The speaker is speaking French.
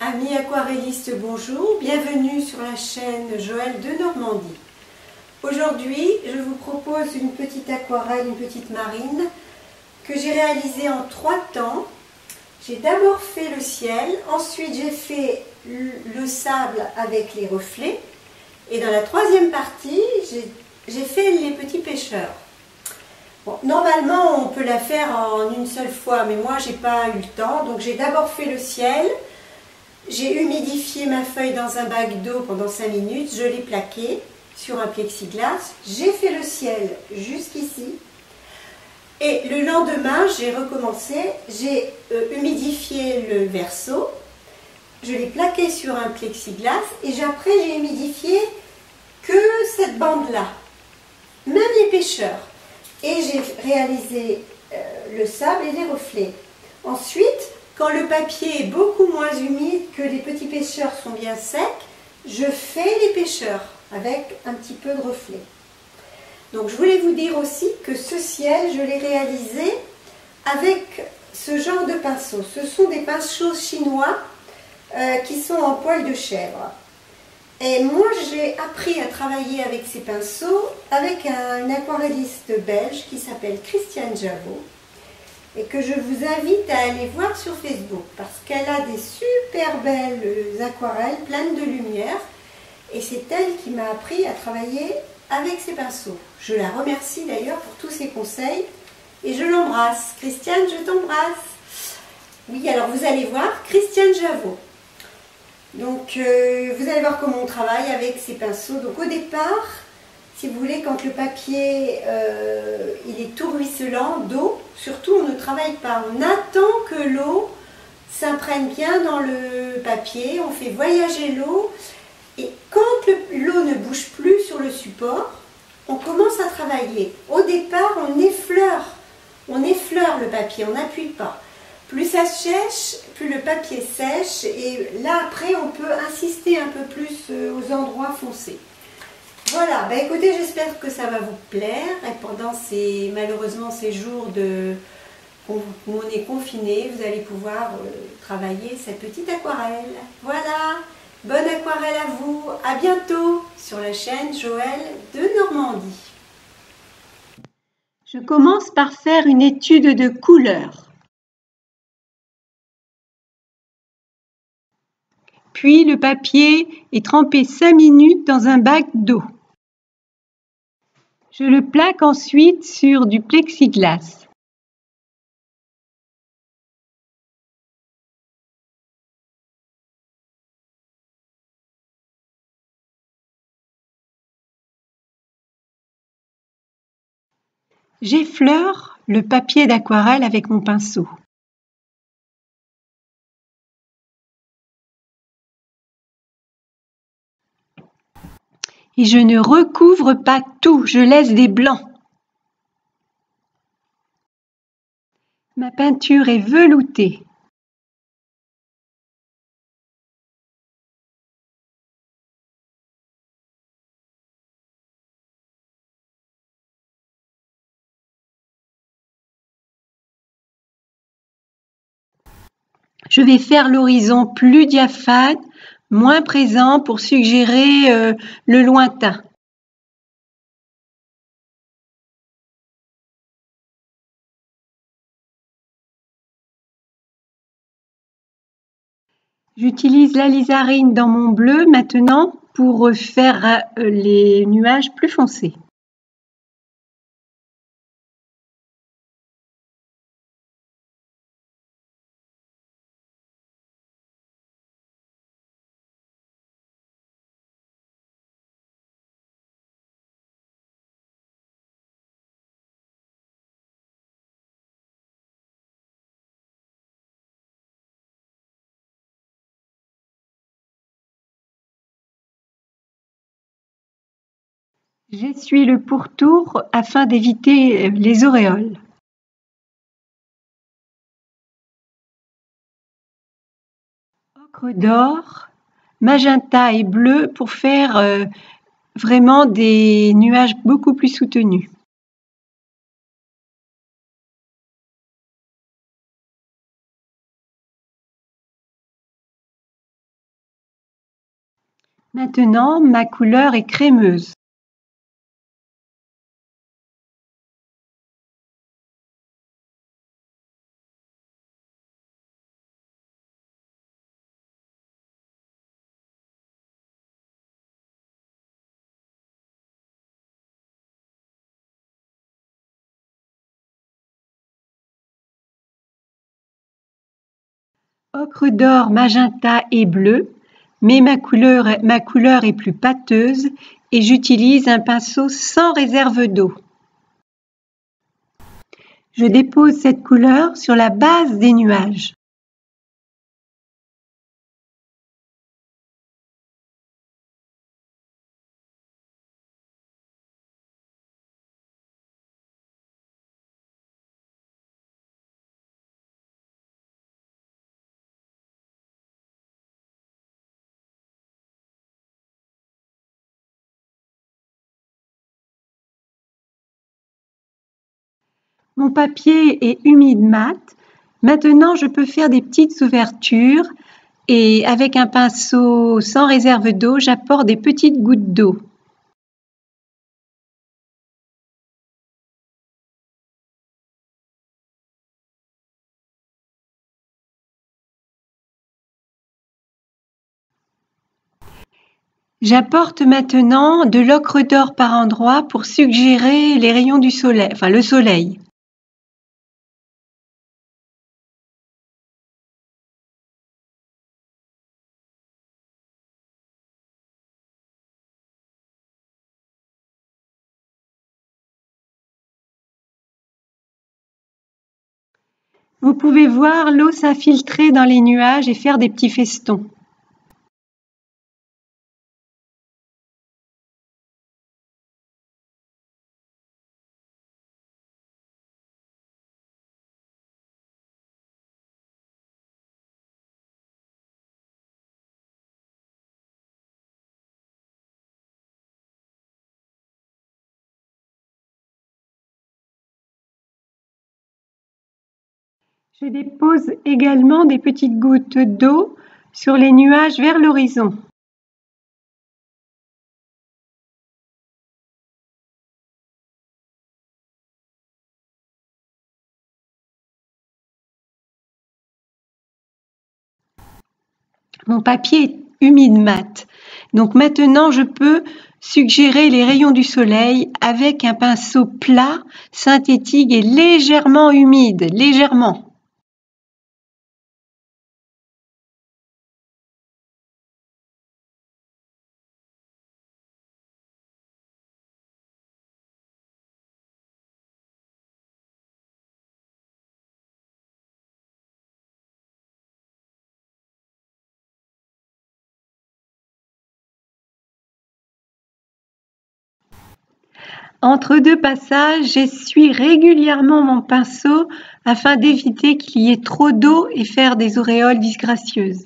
Amis aquarellistes, bonjour, bienvenue sur la chaîne Joël de Normandie. Aujourd'hui, je vous propose une petite aquarelle, une petite marine que j'ai réalisée en 3 temps. J'ai d'abord fait le ciel, ensuite j'ai fait le sable avec les reflets et dans la 3e partie, j'ai fait les petits pêcheurs. Bon, normalement, on peut la faire en une seule fois, mais moi, j'ai pas eu le temps. Donc, j'ai d'abord fait le ciel. J'ai humidifié ma feuille dans un bac d'eau pendant 5 minutes. Je l'ai plaqué sur un plexiglas. J'ai fait le ciel jusqu'ici. Et le lendemain, j'ai recommencé. J'ai humidifié le verso. Je l'ai plaqué sur un plexiglas. Et après, j'ai humidifié que cette bande-là. Même les pêcheurs. Et j'ai réalisé le sable et les reflets. Ensuite, quand le papier est beaucoup moins humide, que les petits pêcheurs sont bien secs, je fais les pêcheurs avec un petit peu de reflet. Donc je voulais vous dire aussi que ce ciel, je l'ai réalisé avec ce genre de pinceaux. Ce sont des pinceaux chinois qui sont en poil de chèvre. Et moi, j'ai appris à travailler avec ces pinceaux avec un aquarelliste belge qui s'appelle Christiane Javot et que je vous invite à aller voir sur Facebook parce qu'elle a des super belles aquarelles pleines de lumière et c'est elle qui m'a appris à travailler avec ces pinceaux. Je la remercie d'ailleurs pour tous ses conseils et je l'embrasse. Christiane, je t'embrasse. Oui, alors vous allez voir, Christiane Javot. Donc vous allez voir comment on travaille avec ces pinceaux. Donc au départ, si vous voulez, quand le papier il est tout ruisselant d'eau, surtout on ne travaille pas, on attend que l'eau s'imprègne bien dans le papier, on fait voyager l'eau et quand l'eau ne bouge plus sur le support, on commence à travailler. Au départ, on effleure le papier, on n'appuie pas. Plus ça sèche, plus le papier sèche et là après on peut insister un peu plus aux endroits foncés. Voilà, bah écoutez, j'espère que ça va vous plaire et pendant malheureusement ces jours où on est confiné, vous allez pouvoir travailler cette petite aquarelle. Voilà, bonne aquarelle à vous, à bientôt sur la chaîne Joël de Normandie. Je commence par faire une étude de couleurs. Puis le papier est trempé 5 minutes dans un bac d'eau. Je le plaque ensuite sur du plexiglas. J'effleure le papier d'aquarelle avec mon pinceau. Et je ne recouvre pas tout, je laisse des blancs. Ma peinture est veloutée. Je vais faire l'horizon plus diaphane, moins présent pour suggérer le lointain. J'utilise l'alizarine dans mon bleu maintenant pour faire les nuages plus foncés. J'essuie le pourtour afin d'éviter les auréoles. Ocre d'or, magenta et bleu pour faire vraiment des nuages beaucoup plus soutenus. Maintenant, ma couleur est crémeuse. Ocre d'or, magenta et bleu, mais ma couleur est plus pâteuse et j'utilise un pinceau sans réserve d'eau. Je dépose cette couleur sur la base des nuages. Mon papier est humide mat. Maintenant, je peux faire des petites ouvertures et avec un pinceau sans réserve d'eau, j'apporte des petites gouttes d'eau. J'apporte maintenant de l'ocre d'or par endroits pour suggérer les rayons du soleil, enfin le soleil. Vous pouvez voir l'eau s'infiltrer dans les nuages et faire des petits festons. Je dépose également des petites gouttes d'eau sur les nuages vers l'horizon. Mon papier est humide mat, donc maintenant je peux suggérer les rayons du soleil avec un pinceau plat, synthétique et légèrement humide, légèrement. Entre deux passages, j'essuie régulièrement mon pinceau afin d'éviter qu'il y ait trop d'eau et faire des auréoles disgracieuses.